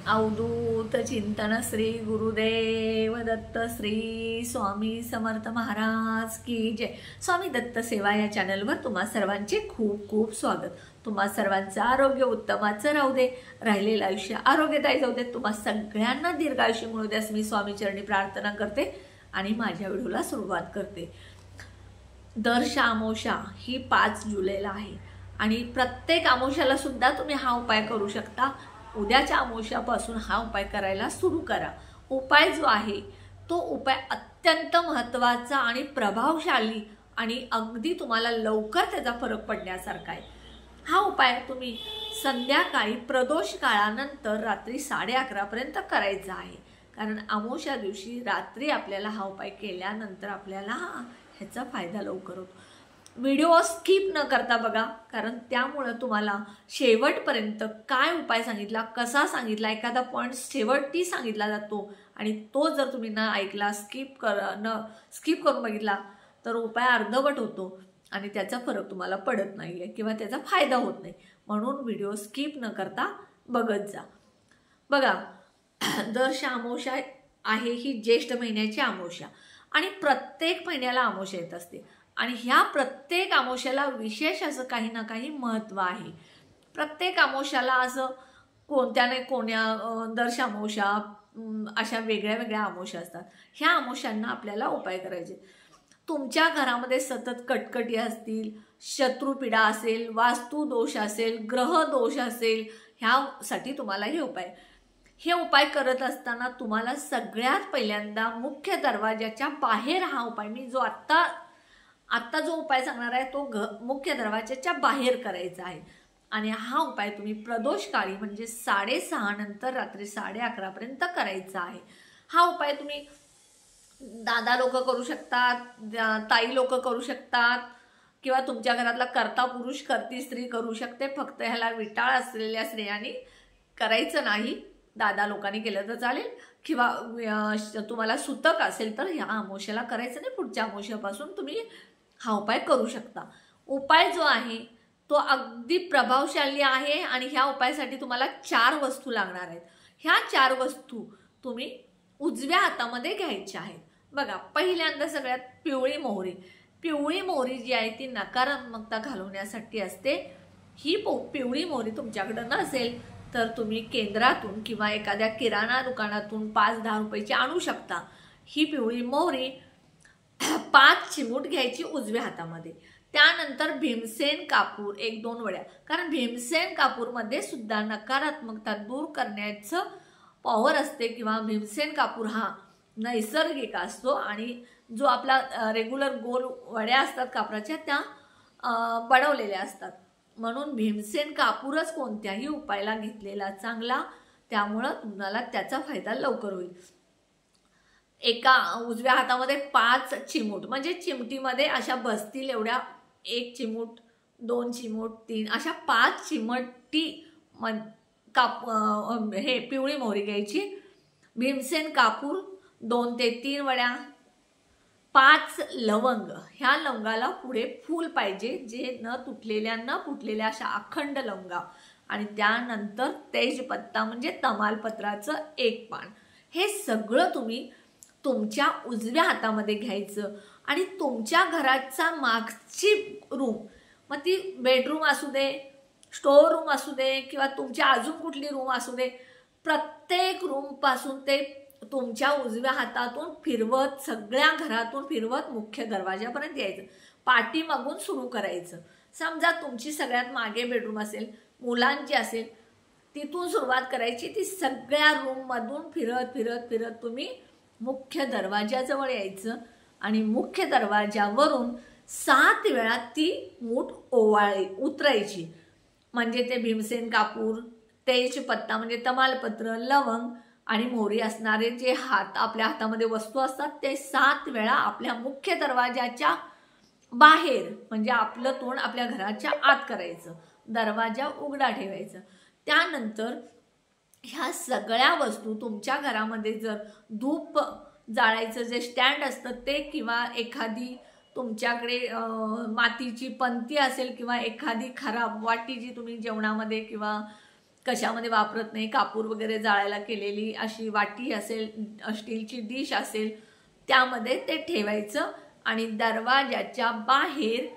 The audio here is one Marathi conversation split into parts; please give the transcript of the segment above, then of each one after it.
अवधूत चिंतन श्री गुरुदेव दत्त श्री स्वामी समर्थ महाराज की जय। स्वामी दत्त सेवा या चॅनलवर तुम्हा सर्वांचे खूप खूप स्वागत। तुम्हा सर्वांचं आरोग्य उत्तमाचं राहू दे, राहिलेलं आयुष्य आरोग्यदायी जाऊ दे, तुम्हा सगळ्यांना दीर्घायुष्य मिळू दे असं मी स्वामी चरणी प्रार्थना करते आणि माझ्या व्हिडिओला सुरुवात करते। दर अमावस्या ही 5 जुलैला आहे आणि प्रत्येक अमावस्याला सुद्धा तुम्ही हा उपाय करू शकता। उद्याच्या अमावस्यापासून हा उपाय करायला सुरू करा। उपाय जो आहे तो उपाय अत्यंत महत्त्वाचा आणि प्रभावशाली आणि अगदी तुम्हाला लवकर त्याचा फरक पडण्यासारखा आहे। हा उपाय तुम्ही संध्याकाळी प्रदोष काळानंतर रात्री 11:30 पर्यंत करायचा आहे, कारण अमावस्या दिवशी रात्री आपल्याला हा उपाय केल्यानंतर आपल्याला ह्याचा फायदा लवकर होतो। व्हिडिओ स्किप न करता बघा, कारण त्यामुळे तुम्हाला शेवटपर्यंत काय उपाय सांगितला, कसा सांगितला, एखादा पॉइंट शेवटी सांगितला जातो आणि तो जर तुम्ही न ऐकला, स्किप करून बघितला तर उपाय अर्धवट होतो आणि त्याचा फरक तुम्हाला पडत नाहीये किंवा त्याचा फायदा होत नाही। म्हणून व्हिडिओ स्किप न करता बघत जा। बघा, दर अमावस्या आहे ही ज्येष्ठ महिन्याची अमावस्या आणि प्रत्येक महिन्याला अमावस्या येत असते आणि ह्या प्रत्येक अमावस्याला विशेष असं काही ना काही महत्त्व आहे। प्रत्येक अमावस्याला असं कोणत्या नाही कोण्या दर अमावस्या अशा वेगळ्या वेगळ्या अमावस्या असतात। ह्या अमावस्यांना आपल्याला उपाय करायचे। तुमच्या घरामध्ये सतत कटकटी असतील, शत्रुपीडा असेल, वास्तू दोष असेल, ग्रह दोष असेल, ह्यासाठी तुम्हाला हे उपाय करत असताना तुम्हाला सगळ्यात पहिल्यांदा मुख्य दरवाजाच्या बाहेर हा उपाय, मी जो आत्ता जो उपाय सांगणार आहे तो मुख्य दरवाजाच्या बाहेर करायचा आहे आणि हा उपाय तुम्ही प्रदोष काळी म्हणजे 6:30 नंतर रात्री 11:30 पर्यंत करायचा आहे। हा उपाय तुम्ही दादा लोक करू शकतात, ताई लोक करू शकतात किंवा तुमच्या घरातला कर्ता पुरुष करती स्त्री करू शकते। फक्त ह्याला विटाळ असलेल्या स्त्रियांनी करायचं नाही, दादा लोकांनी केलं तर चालेल किंवा तुम्हाला सुतक असेल तर ह्या अमावस्याला करायचं नाही, पुढच्या अमावस्यापासून तुम्ही हा उपाय करू शकता। उपाय जो आहे तो अगदी प्रभावशाली आहे आणि ह्या उपायासाठी तुम्हाला 4 वस्तू लागणार आहेत। ह्या 4 वस्तू तुम्ही उजव्या हातामध्ये घ्यायच्या आहेत। बघा, पहिल्यांदा सगळ्यात पिवळी मोहरी। पिवळी मोहरी जी आहे ती नकारात्मकता घालवण्यासाठी असते। ही पिवळी मोहरी तुमच्याकडे नसेल तर तुम्ही केंद्रातून किंवा एखाद्या किराणा दुकानातून 5-10 रुपयाची आणू शकता। ही पिवळी मोहरी 5 चिमूट घ्यायची उजव्या हातामध्ये। त्यानंतर भीमसेन कापूर 1-2 वड्या, कारण भीमसेन कापूरमध्ये सुद्धा नकारात्मकता दूर करण्याचं पॉवर असते किंवा भीमसेन कापूर हा नैसर्गिक असतो आणि जो आपला रेग्युलर गोल वड्या असतात कापराच्या त्या बनवलेल्या असतात, म्हणून भीमसेन कापूरच कोणत्याही उपायाला घेतलेला चांगला, त्यामुळं तुम्हाला त्याचा फायदा लवकर होईल। एका उजव्या हातामध्ये 5 चिमूट म्हणजे चिमटीमध्ये अशा बसतील एवढ्या 1 चिमूट, 2 चिमूट, 3 अशा 5 चिमटी हे पिवळी मोहरी घ्यायची। भीमसेन कापूर 2 ते 3 वड्या, 5 लवंग। ह्या लवंगाला पुढे फूल पाहिजे, जे न फुटलेल्या अशा अखंड लवंगा आणि त्यानंतर तेजपत्ता म्हणजे तमालपत्राचं 1 पान। हे सगळं तुम्ही तुमच्या उजव्या हातामध्ये घ्यायचं आणि तुमच्या घराचा मागची रूम, मग ती बेडरूम असू दे, स्टोअर रूम असू दे किंवा तुमच्या अजून कुठली रूम असू दे, प्रत्येक रूमपासून ते तुमच्या उजव्या हातातून फिरवत, सगळ्या घरातून फिरवत मुख्य दरवाजापर्यंत यायचं। पाठीमागून सुरू करायचं। समजा तुमची सगळ्यात मागे बेडरूम असेल, मुलांची असेल, तिथून सुरुवात करायची। ती सगळ्या रूममधून फिरत फिरत फिरत तुम्ही मुख्य दरवाजाजवळ यायचं आणि मुख्य दरवाजावरून 7 वेळा ती मूठ उतरायची। म्हणजे ते भीमसेन कापूर, तेजपत्ता म्हणजे तमालपत्र, लवंग आणि मोहरी असणारे जे आपल्या हातामध्ये वस्तू असतात ते 7 वेळा आपल्या मुख्य दरवाजाच्या बाहेर म्हणजे आपलं तोंड आपल्या घराच्या आत करायचं, दरवाजा उघडा ठेवायचा। त्यानंतर ह्या सगळ्या वस्तू तुमच्या घरामध्ये जर धूप जाळायचं जे स्टँड असतं ते किंवा एखादी तुमच्याकडे मातीची पंती असेल किंवा एखादी खराब वाटी जी तुम्ही जेवणामध्ये किंवा कशामध्ये वापरत नाही, कापूर वगैरे जाळायला केलेली अशी वाटी असेल, स्टीलची डिश असेल, त्यामध्ये ते ठेवायचं आणि दरवाजाच्या बाहेर,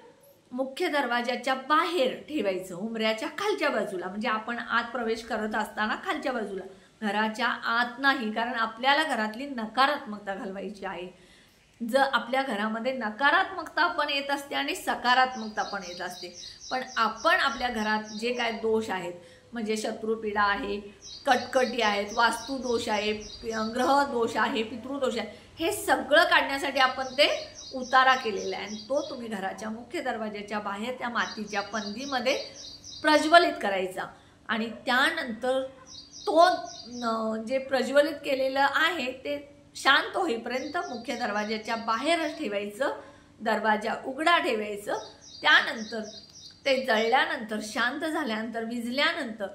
मुख्य दरवाजाच्या बाहेर ठेवायचं, उंबऱ्याच्या खालच्या बाजूला, म्हणजे आपण आत प्रवेश करत असताना खालच्या बाजूला, घराच्या आत नाही, कारण आपल्याला घरातली नकारात्मकता घालवायची आहे. जर आपल्या घरामध्ये नकारात्मकता पण येत असते आणि सकारात्मकता पण येत असते, पण आपण आपल्या घरात जे काय दोष आहेत, म्हणजे शत्रुपीडा आहे, कटकटी आहेत, वास्तू दोष आहे, ग्रह दोष आहे, पितृदोष आहे, हे सगळं काढण्यासाठी आपण ते उतारा केलेला आहे. आणि तो तुम्ही घराच्या मुख्य दरवाजाच्या बाहेर त्या मातीच्या पंदीमध्ये प्रज्वलित करायचा. आणि त्यानंतर तो जे प्रज्वलित केलेलं आहे ते शांत होईपर्यंत मुख्य दरवाजाच्या बाहेरच ठेवायचं, दरवाजा उघडा ठेवायचं. त्यानंतर ते जळल्यानंतर, शांत झाल्यानंतर, विझल्यानंतर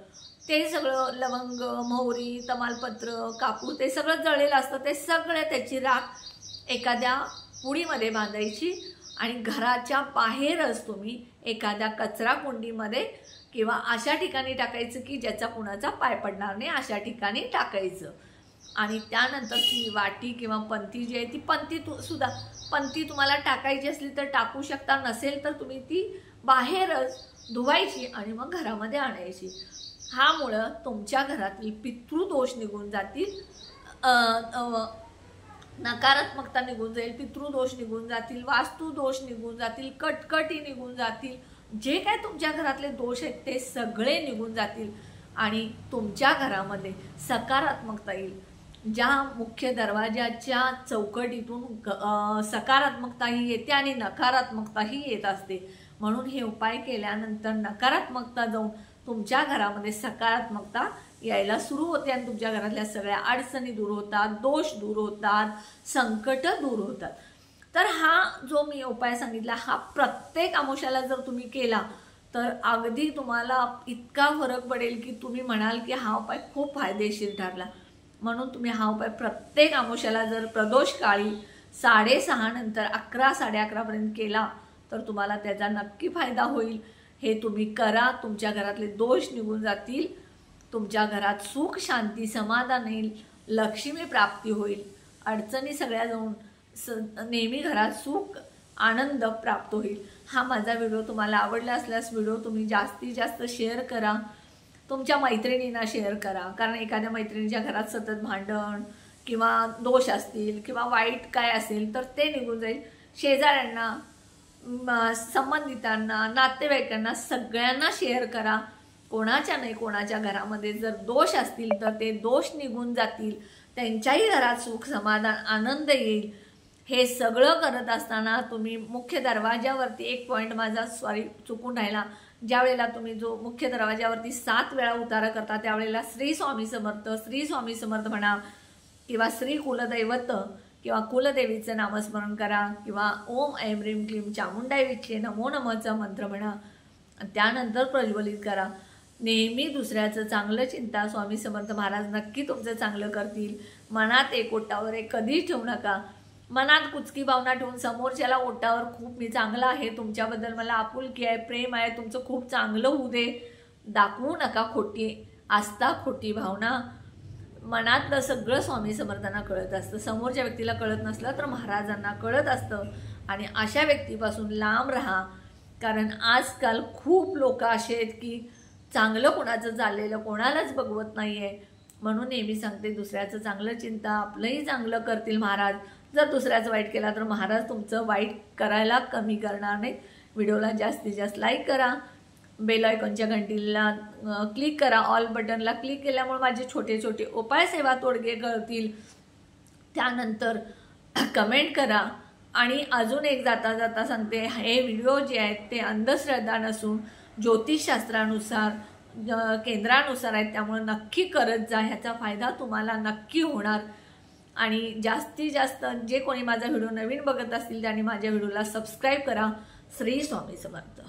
ते सगळं लवंग, मोहरी, तमालपत्र, कापूर ते सगळं जळलेलं असतं, ते सगळं त्याची राख एखाद्या पुडीमध्ये बांधायची आणि घराच्या बाहेरच तुम्ही एखाद्या कचरा कुंडीमध्ये किंवा अशा ठिकाणी टाकायचं की ज्याचा कुणाचा पाय पडणार नाही, अशा ठिकाणी टाकायचं. आणि त्यानंतर ती वाटी किंवा पंती जी आहे ती पंती तुम्हाला टाकायची असली तर टाकू शकता, नसेल तर तुम्ही ती बाहेरच धुवायची आणि मग घरामध्ये आणायची. ह्यामुळं तुमच्या घरातील पितृदोष निघून जातील, नकारात्मकता निघून जाईल, पितृदोष निघून जातील, वास्तुदोष निघून जातील, कटकटी निघून जातील, जे काय तुमच्या घरातले दोष आहेत ते सगळे निघून जातील आणि तुमच्या घरामध्ये सकारात्मकता येईल. ज्या मुख्य दरवाजाच्या चौकटीतून सकारात्मकताही येते आणि नकारात्मकताही येत असते. म्हणून हे उपाय केल्यानंतर नकारात्मकता जाऊन तुमच्या घरामध्ये सकारात्मकता यायला सुरू होते आणि तुमच्या घरातल्या सगळ्या अडचणी दूर होतात, दोष दूर होतात, संकट दूर होतात. तर हा जो मी उपाय सांगितला हा प्रत्येक अमावस्याला जर तुम्ही केला तर अगदी तुम्हाला इतका फरक पडेल की तुम्ही म्हणाल की हा उपाय खूप फायदेशीर ठरला. म्हणून तुम्ही हा उपाय प्रत्येक अमावस्याला जर प्रदोष काळी 6:30 नंतर 11, 11:30 पर्यंत केला तर तुम्हाला त्याचा नक्की फायदा होईल. हे तुम्ही करा, तुमच्या घरातले दोष निघून जातील, तुमच्या घरात सुख, शांती, समाधान येईल, लक्ष्मी प्राप्ती होईल, अडचणी सगळ्या जाऊन नेहमी घरात सुख, आनंद प्राप्त होईल. हा माझा व्हिडिओ तुम्हाला आवडला असल्यास व्हिडिओ तुम्ही जास्तीत जास्त शेअर करा, तुमच्या मैत्रिणींना शेअर करा, कारण एखाद्या मैत्रिणीच्या घरात सतत भांडण किंवा दोष असतील किंवा वाईट काय असेल तर ते निघून जाईल. शेजाऱ्यांना, संबंधितांना, नातेवाईकांना सगळ्यांना शेअर करा. कोणाच्या नाही कोणाच्या घरामध्ये जर दोष असतील तर ते दोष निघून जातील, त्यांच्याही घरात सुख, समाधान, आनंद येईल. हे सगळं करत असताना तुम्ही मुख्य दरवाजावरती एक पॉईंट माझा चुकून राहिला, ज्या वेळेला तुम्ही जो मुख्य दरवाजावरती 7 वेळा उतारा करता त्यावेळेला श्री स्वामी समर्थ, श्री स्वामी समर्थ म्हणा किंवा श्री कुलदैवत किंवा कुलदेवीचं नामस्मरण करा किंवा ओम ऐं ह्रीं क्लीं चामुंडाई विचे नमो नमःचा मंत्र म्हणा, त्यानंतर प्रज्वलित करा. नेहमी दुसऱ्याचं चांगलं चिंता, स्वामी समर्थ महाराज नक्की तुमचं चांगलं करतील. मनात एक ओटावर एक कधीच ठेवू नका. मनात कुचकी भावना ठेवून समोरच्याला ओटावर खूप मी चांगला आहे, तुमच्याबद्दल मला आपुलकी आहे, प्रेम आहे, तुमचं खूप चांगलं होऊ दे, दाखवू नका खोटी आस्था, खोटी भावना. मनातलं सगळं स्वामी समर्थांना कळत असतं, समोरच्या व्यक्तीला कळत नसलं तर महाराजांना कळत असतं. आणि अशा व्यक्तीपासून लांब राहा, कारण आजकाल खूप लोक असे आहेत की चांगलं कोणाचं चाललेलं कोणालाच बघवत नाही आहे. म्हणून नेहमी सांगते, दुसऱ्याचं चांगलं चिंता, आपलंही चांगलं करतील महाराज. जर दुसऱ्याचं वाईट केला तर महाराज तुमचं वाईट करायला कमी करणार नाहीत. व्हिडिओला जास्तीत जास्त लाईक करा, बेल आयकॉनच्या घंटीला क्लिक करा, ऑल बटनला क्लिक केल्यामुळे माझे छोटे छोटे उपाय सेवा तोडगे कळतील. त्यानंतर कमेंट करा. आणि अजून एक जाता जाता सांगते, हे व्हिडिओ जे आहेत ते अंधश्रद्धा नसून ज्योतिषशास्त्रानुसार केंद्रानुसार आहेत, त्यामुळे नक्की करत जा, ह्याचा फायदा तुम्हाला नक्की होणार. आणि जास्तीत जास्त जे कोणी माझा व्हिडिओ नवीन बघत असतील त्यांनी माझ्या व्हिडिओला सबस्क्राईब करा. श्री स्वामी समर्थ.